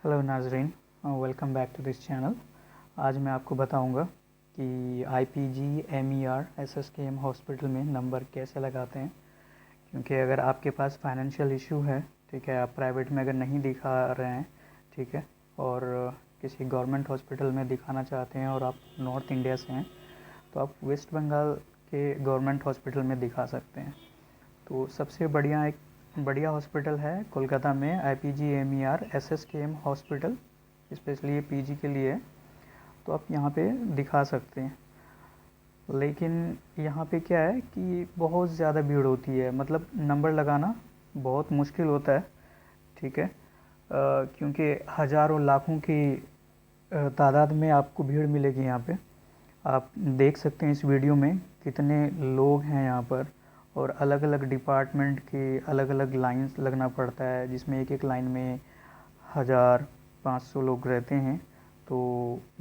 Hello नाजरीन, welcome back to this channel. आज मैं आपको बताऊंगा कि IPG MER SSKM हॉस्पिटल में नंबर कैसे लगाते हैं। क्योंकि अगर आपके पास फाइनेंशियल इशू है, ठीक है, आप प्राइवेट में अगर नहीं दिखा रहे हैं, ठीक है, और किसी गवर्नमेंट हॉस्पिटल में दिखाना चाहते हैं और आप नॉर्थ इंडिया से हैं, तो आप वेस्ट बंगाल के गवर्नमेंट हॉस्पिटल में दिखा सकते हैं। तो सबसे बढ़िया हॉस्पिटल है कोलकाता में IPG MER SSKM hospital, specially ये पीजी के लिए है। तो आप यहाँ पे दिखा सकते हैं। लेकिन यहाँ पे क्या है कि बहुत ज़्यादा भीड़ होती है, मतलब नंबर लगाना बहुत मुश्किल होता है, ठीक है। क्योंकि हज़ारों लाखों की तादाद में आपको भीड़ मिलेगी यहाँ पे। आप देख सकते हैं इस वीडियो में कितने लोग हैं यहाँ पर, और अलग अलग डिपार्टमेंट के अलग अलग लाइंस लगना पड़ता है, जिसमें एक एक लाइन में 1500 लोग रहते हैं। तो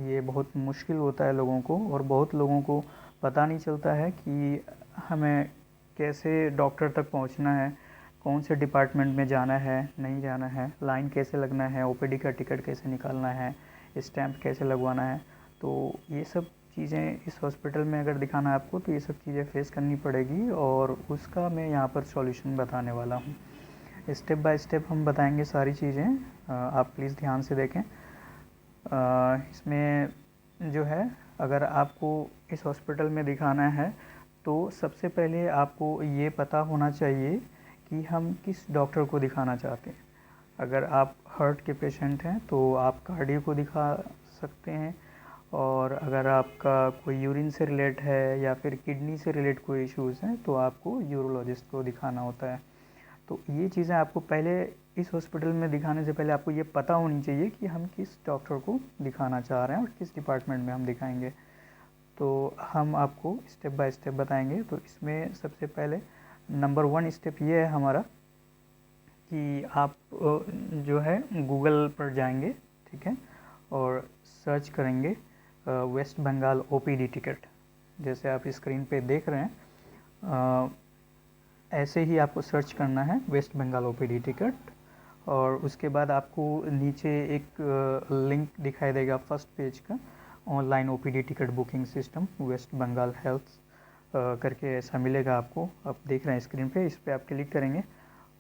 ये बहुत मुश्किल होता है लोगों को, और बहुत लोगों को पता नहीं चलता है कि हमें कैसे डॉक्टर तक पहुंचना है, कौन से डिपार्टमेंट में जाना है, नहीं जाना है, लाइन कैसे लगना है, ओपीडी का टिकट कैसे निकालना है, स्टैम्प कैसे लगवाना है। तो ये सब चीज़ें इस हॉस्पिटल में अगर दिखाना है आपको, तो ये सब चीज़ें फेस करनी पड़ेगी, और उसका मैं यहाँ पर सॉल्यूशन बताने वाला हूँ। स्टेप बाय स्टेप हम बताएंगे सारी चीज़ें, आप प्लीज़ ध्यान से देखें। इसमें जो है, अगर आपको इस हॉस्पिटल में दिखाना है तो सबसे पहले आपको ये पता होना चाहिए कि हम किस डॉक्टर को दिखाना चाहते हैं। अगर आप हार्ट के पेशेंट हैं तो आप कार्डियो को दिखा सकते हैं, और अगर आपका कोई यूरिन से रिलेट है या फिर किडनी से रिलेट कोई इश्यूज़ हैं तो आपको यूरोलॉजिस्ट को दिखाना होता है। तो ये चीज़ें आपको पहले इस हॉस्पिटल में दिखाने से पहले आपको ये पता होनी चाहिए कि हम किस डॉक्टर को दिखाना चाह रहे हैं और किस डिपार्टमेंट में हम दिखाएंगे। तो हम आपको स्टेप बाय स्टेप बताएंगे। तो इसमें सबसे पहले नंबर 1 स्टेप ये है हमारा कि आप जो है गूगल पर जाएंगे, ठीक है, और सर्च करेंगे वेस्ट बंगाल ओपीडी टिकट। जैसे आप स्क्रीन पे देख रहे हैं, ऐसे ही आपको सर्च करना है वेस्ट बंगाल ओपीडी टिकट, और उसके बाद आपको नीचे एक लिंक दिखाई देगा फर्स्ट पेज का, online OPD ticket booking system west Bengal health करके ऐसा मिलेगा आपको। आप देख रहे हैं स्क्रीन पे, इस पर आप क्लिक करेंगे।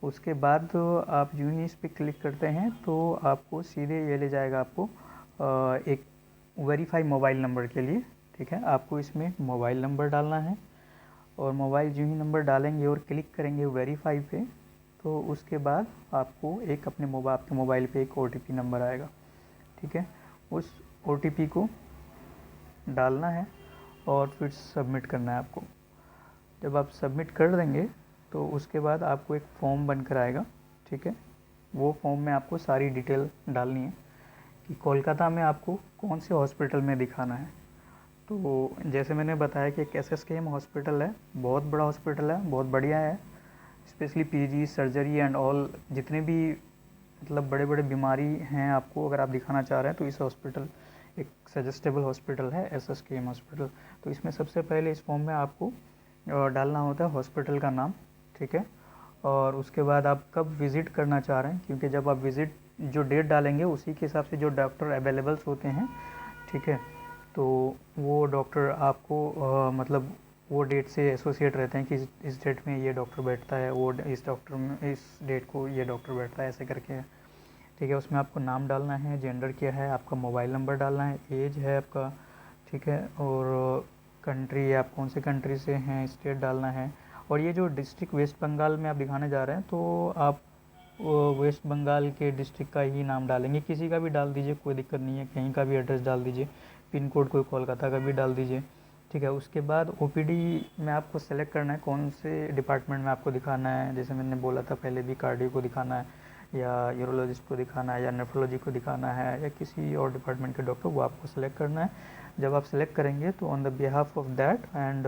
उसके बाद आप यूँ ही इस पर क्लिक करते हैं तो आपको सीधे ये ले जाएगा आपको एक वेरीफाई मोबाइल नंबर के लिए, ठीक है। आपको इसमें मोबाइल नंबर डालना है, और मोबाइल जो ही नंबर डालेंगे और क्लिक करेंगे वेरीफाई पे, तो उसके बाद आपको एक आपके मोबाइल पे एक OTP नंबर आएगा, ठीक है। उस OTP को डालना है और फिर सबमिट करना है आपको। जब आप सबमिट कर देंगे तो उसके बाद आपको एक फॉर्म बनकर आएगा, ठीक है। वो फॉर्म में आपको सारी डिटेल डालनी है कि कोलकाता में आपको कौन से हॉस्पिटल में दिखाना है। तो जैसे मैंने बताया कि SSKM हॉस्पिटल है, बहुत बड़ा हॉस्पिटल है, बहुत बढ़िया है। Specially PG, surgery and all, जितने भी मतलब बड़े बड़े बीमारी हैं आपको अगर आप दिखाना चाह रहे हैं तो इस हॉस्पिटल एक सजेस्टेबल हॉस्पिटल है, SSKM हॉस्पिटल। तो इसमें सबसे पहले इस फॉर्म में आपको डालना होता है हॉस्पिटल का नाम, ठीक है, और उसके बाद आप कब विज़िट करना चाह रहे हैं, क्योंकि जब आप विज़िट जो डेट डालेंगे उसी के हिसाब से जो डॉक्टर अवेलेबल्स होते हैं, ठीक है, तो वो डॉक्टर आपको मतलब वो डेट से एसोसिएट रहते हैं कि इस डेट में ये डॉक्टर बैठता है, वो इस डॉक्टर में इस डेट को ये डॉक्टर बैठता है, ऐसे करके, ठीक है। उसमें आपको नाम डालना है, जेंडर क्या है आपका, मोबाइल नंबर डालना है, एज है आपका, ठीक है, और कंट्री आप कौन से कंट्री से हैं, स्टेट डालना है। और ये जो डिस्ट्रिक्ट वेस्ट बंगाल में आप दिखाने जा रहे हैं तो आप वेस्ट बंगाल के डिस्ट्रिक्ट का ही नाम डालेंगे, किसी का भी डाल दीजिए, कोई दिक्कत नहीं है, कहीं का भी एड्रेस डाल दीजिए, पिन कोड कोई कोलकाता का भी डाल दीजिए, ठीक है। उसके बाद OPD में आपको सेलेक्ट करना है कौन से डिपार्टमेंट में आपको दिखाना है। जैसे मैंने बोला था पहले भी, कार्डियो को दिखाना है या यूरोलॉजिस्ट को दिखाना है या नेफ्रोलॉजी को दिखाना है या किसी और डिपार्टमेंट के डॉक्टर, वो आपको सेलेक्ट करना है। जब आप सेलेक्ट करेंगे तो on the behalf of that and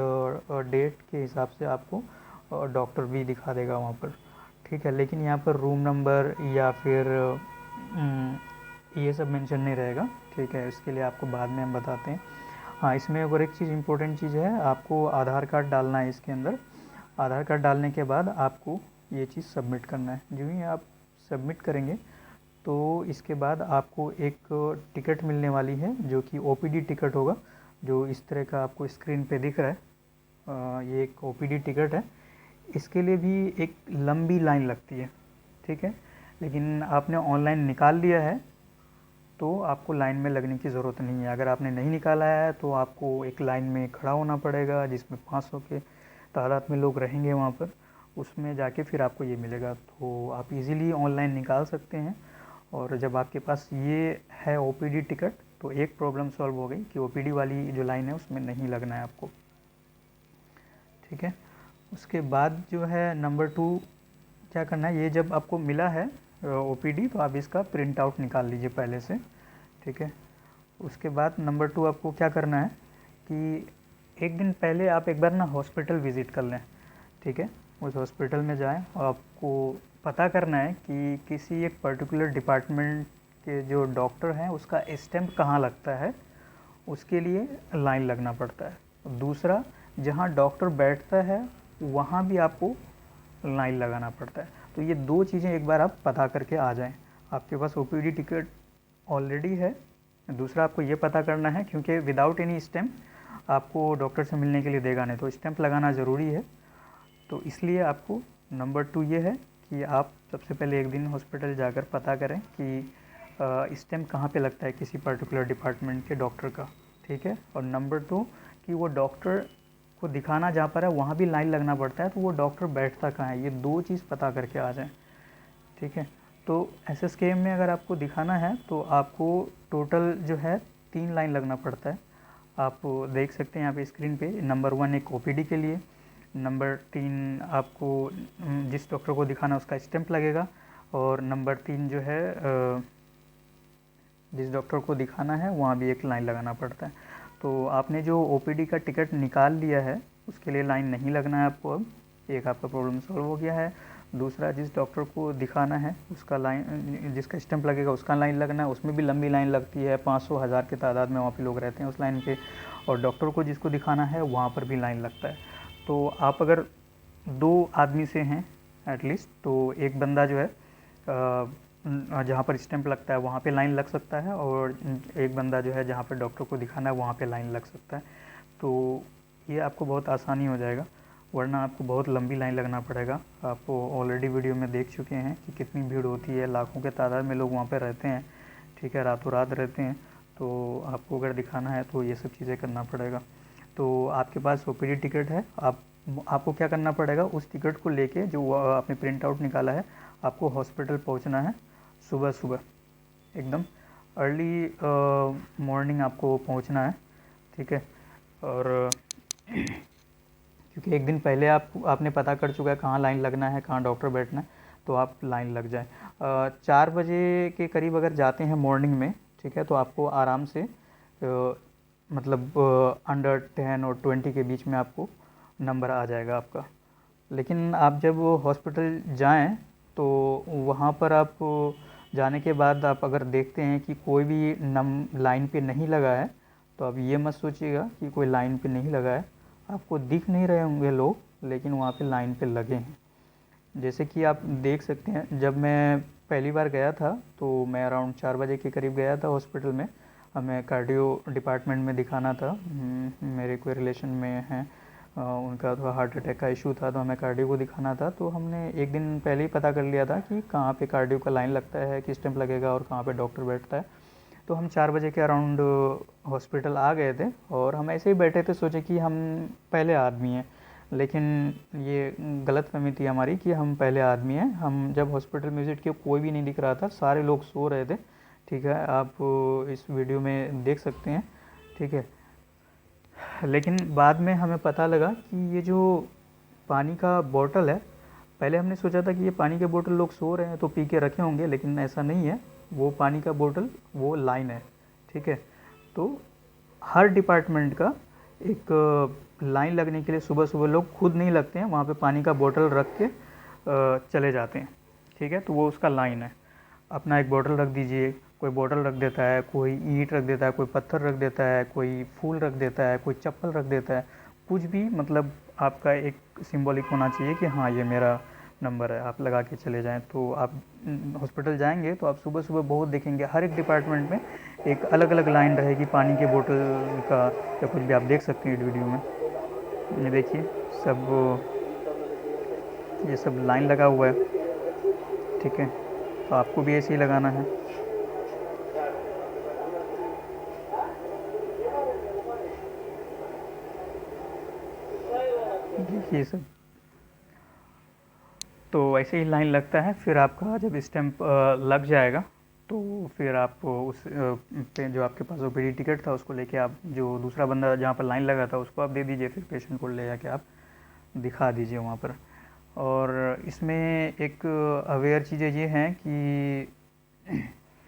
date के हिसाब से आपको डॉक्टर भी दिखा देगा वहाँ पर, ठीक है। लेकिन यहाँ पर रूम नंबर या फिर ये सब मेंशन नहीं रहेगा, ठीक है, इसके लिए आपको बाद में हम बताते हैं। हाँ, इसमें अगर एक चीज़ इम्पोर्टेंट चीज़ है, आपको आधार कार्ड डालना है इसके अंदर। आधार कार्ड डालने के बाद आपको ये चीज़ सबमिट करना है। जो ही आप सबमिट करेंगे तो इसके बाद आपको एक टिकट मिलने वाली है जो कि ओपीडी टिकट होगा, जो इस तरह का आपको स्क्रीन पे दिख रहा है। ये एक ओपीडी टिकट है। इसके लिए भी एक लंबी लाइन लगती है, ठीक है। लेकिन आपने ऑनलाइन निकाल लिया है तो आपको लाइन में लगने की ज़रूरत नहीं है। अगर आपने नहीं निकाला है तो आपको एक लाइन में खड़ा होना पड़ेगा, जिसमें 500 के तादाद में लोग रहेंगे वहाँ पर। उसमें जाके फिर आपको ये मिलेगा। तो आप इजीली ऑनलाइन निकाल सकते हैं। और जब आपके पास ये है ओपीडी टिकट, तो एक प्रॉब्लम सॉल्व हो गई कि ओपीडी वाली जो लाइन है उसमें नहीं लगना है आपको, ठीक है। उसके बाद जो है नंबर 2 क्या करना है, ये जब आपको मिला है ओपीडी तो आप इसका प्रिंट आउट निकाल लीजिए पहले से, ठीक है। उसके बाद नंबर 2 आपको क्या करना है कि एक दिन पहले आप एक बार ना हॉस्पिटल विज़िट कर लें, ठीक है। उस हॉस्पिटल में जाएं और आपको पता करना है कि किसी एक पर्टिकुलर डिपार्टमेंट के जो डॉक्टर हैं उसका स्टैम्प कहाँ लगता है, उसके लिए लाइन लगना पड़ता है। दूसरा, जहाँ डॉक्टर बैठता है वहाँ भी आपको लाइन लगाना पड़ता है। तो ये 2 चीज़ें एक बार आप पता करके आ जाएं। आपके पास ओपीडी टिकट ऑलरेडी है। दूसरा, आपको ये पता करना है क्योंकि विदाउट एनी स्टैम्प आपको डॉक्टर से मिलने के लिए देगा नहीं, तो स्टैम्प लगाना ज़रूरी है। तो इसलिए आपको नंबर 2 ये है कि आप सबसे पहले एक दिन हॉस्पिटल जाकर पता करें कि स्टैम्प कहाँ पे लगता है किसी पर्टिकुलर डिपार्टमेंट के डॉक्टर का, ठीक है। और नंबर 2 कि वो डॉक्टर को दिखाना जहाँ पर है वहाँ भी लाइन लगना पड़ता है, तो वो डॉक्टर बैठता कहाँ है, ये 2 चीज़ पता करके आ जाएं, ठीक है। तो एसएसकेएम में अगर आपको दिखाना है तो आपको टोटल जो है 3 लाइन लगना पड़ता है। आप देख सकते हैं यहाँ पे स्क्रीन पे। नंबर 1 एक ओपीडी के लिए, नंबर 3 आपको जिस डॉक्टर को दिखाना है उसका स्टैम्प लगेगा, और नंबर 3 जो है जिस डॉक्टर को दिखाना है वहाँ भी एक लाइन लगाना पड़ता है। तो आपने जो ओपीडी का टिकट निकाल लिया है उसके लिए लाइन नहीं लगना है आपको। अब एक आपका प्रॉब्लम सॉल्व हो गया है। दूसरा, जिस डॉक्टर को दिखाना है उसका लाइन, जिसका स्टैम्प लगेगा उसका लाइन लगना है। उसमें भी लंबी लाइन लगती है, 500 हज़ार की तादाद में वहाँ पे लोग रहते हैं उस लाइन पे। और डॉक्टर को जिसको दिखाना है वहाँ पर भी लाइन लगता है। तो आप अगर 2 आदमी से हैं एटलीस्ट, तो एक बंदा जो है जहाँ पर स्टैम्प लगता है वहाँ पे लाइन लग सकता है, और एक बंदा जो है जहाँ पर डॉक्टर को दिखाना है वहाँ पे लाइन लग सकता है। तो ये आपको बहुत आसानी हो जाएगा, वरना आपको बहुत लंबी लाइन लगना पड़ेगा। आप ऑलरेडी वीडियो में देख चुके हैं कि कितनी भीड़ होती है, लाखों के तादाद में लोग वहाँ पे रहते हैं, ठीक है, रातों रात रहते हैं। तो आपको अगर दिखाना है तो ये सब चीज़ें करना पड़ेगा। तो आपके पास ओपीडी टिकट है, आपको क्या करना पड़ेगा, उस टिकट को लेके जो आपने प्रिंट आउट निकाला है, आपको हॉस्पिटल पहुँचना है सुबह सुबह, एकदम अर्ली मॉर्निंग आपको पहुँचना है, ठीक है। और क्योंकि एक दिन पहले आपने पता कर चुका है कहाँ लाइन लगना है, कहाँ डॉक्टर बैठना है, तो आप लाइन लग जाए। 4 बजे के करीब अगर जाते हैं मॉर्निंग में, ठीक है, तो आपको आराम से मतलब अंडर 10 और 20 के बीच में आपको नंबर आ जाएगा आपका। लेकिन आप जब हॉस्पिटल जाएं तो वहाँ पर आप जाने के बाद आप अगर देखते हैं कि कोई भी लाइन पे नहीं लगा है, तो आप ये मत सोचिएगा कि कोई लाइन पे नहीं लगा है। आपको दिख नहीं रहे होंगे लोग, लेकिन वहाँ पे लाइन पे लगे हैं। जैसे कि आप देख सकते हैं, जब मैं पहली बार गया था तो मैं अराउंड 4 बजे के करीब गया था हॉस्पिटल में। हमें कार्डियो डिपार्टमेंट में दिखाना था। मेरे कोई रिलेशन में हैं, उनका थोड़ा हार्ट अटैक का इशू था, तो हमें कार्डियो को दिखाना था। तो हमने एक दिन पहले ही पता कर लिया था कि कहाँ पे कार्डियो का लाइन लगता है, किस टाइम लगेगा और कहाँ पे डॉक्टर बैठता है। तो हम 4 बजे के अराउंड हॉस्पिटल आ गए थे, और हम ऐसे ही बैठे थे, सोचे कि हम पहले आदमी हैं। लेकिन ये गलतफहमी थी हमारी कि हम पहले आदमी हैं। हम जब हॉस्पिटल में विज़िट किए कोई भी नहीं दिख रहा था, सारे लोग सो रहे थे, ठीक है, आप इस वीडियो में देख सकते हैं, ठीक है। लेकिन बाद में हमें पता लगा कि ये जो पानी का बोतल है, पहले हमने सोचा था कि ये पानी के बोतल लोग सो रहे हैं तो पी के रखे होंगे, लेकिन ऐसा नहीं है। वो पानी का बोतल वो लाइन है, ठीक है। तो हर डिपार्टमेंट का एक लाइन लगने के लिए सुबह सुबह लोग खुद नहीं लगते हैं, वहाँ पे पानी का बोतल रख के चले जाते हैं, ठीक है। तो वो उसका लाइन है। अपना एक बोतल रख दीजिए, कोई बोतल रख देता है, कोई ईंट रख देता है, कोई पत्थर रख देता है, कोई फूल रख देता है, कोई चप्पल रख देता है, कुछ भी, मतलब आपका एक सिंबॉलिक होना चाहिए कि हाँ ये मेरा नंबर है, आप लगा के चले जाएं। तो आप हॉस्पिटल जाएंगे तो आप सुबह सुबह बहुत देखेंगे, हर एक डिपार्टमेंट में एक अलग अलग लाइन रहेगी पानी के बोतल का या कुछ भी। आप देख सकते हैं वीडियो में, ये देखिए सब, ये सब लाइन लगा हुआ है, ठीक है। तो आपको भी ऐसे ही लगाना है। देखिए सब, तो ऐसे ही लाइन लगता है। फिर आपका जब स्टैंप लग जाएगा तो फिर आप उस पे जो आपके पास ओपीडी टिकट था उसको लेके आप, जो दूसरा बंदा जहाँ पर लाइन लगा था उसको आप दे दीजिए, फिर पेशेंट को ले जाके आप दिखा दीजिए वहाँ पर। और इसमें एक अवेयर चीज़ें ये हैं कि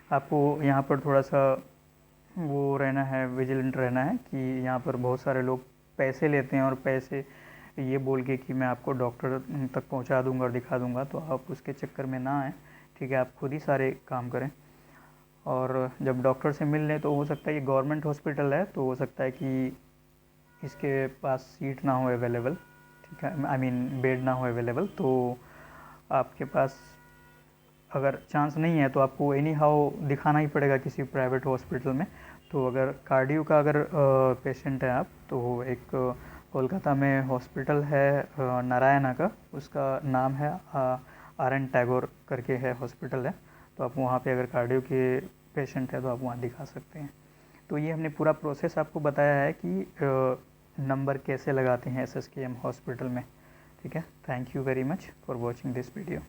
आपको यहाँ पर थोड़ा सा वो रहना है, विजिलेंट रहना है कि यहाँ पर बहुत सारे लोग पैसे लेते हैं और पैसे ये बोल के कि मैं आपको डॉक्टर तक पहुँचा दूंगा और दिखा दूंगा, तो आप उसके चक्कर में ना आएँ, ठीक है। आप खुद ही सारे काम करें। और जब डॉक्टर से मिल लें तो हो सकता है ये गवर्नमेंट हॉस्पिटल है, तो हो सकता है कि इसके पास सीट ना हो अवेलेबल, ठीक है, आई मीन बेड ना हो अवेलेबल। तो आपके पास अगर चांस नहीं है तो आपको एनी हाउ दिखाना ही पड़ेगा किसी प्राइवेट हॉस्पिटल में। तो अगर कार्डियो का अगर पेशेंट है आप, तो एक कोलकाता में हॉस्पिटल है नारायणा का, उसका नाम है RN टैगोर करके है हॉस्पिटल है। तो आप वहाँ पे अगर कार्डियो के पेशेंट है तो आप वहाँ दिखा सकते हैं। तो ये हमने पूरा प्रोसेस आपको बताया है कि नंबर कैसे लगाते हैं SSKM हॉस्पिटल में, ठीक है। Thank you very much for watching this video.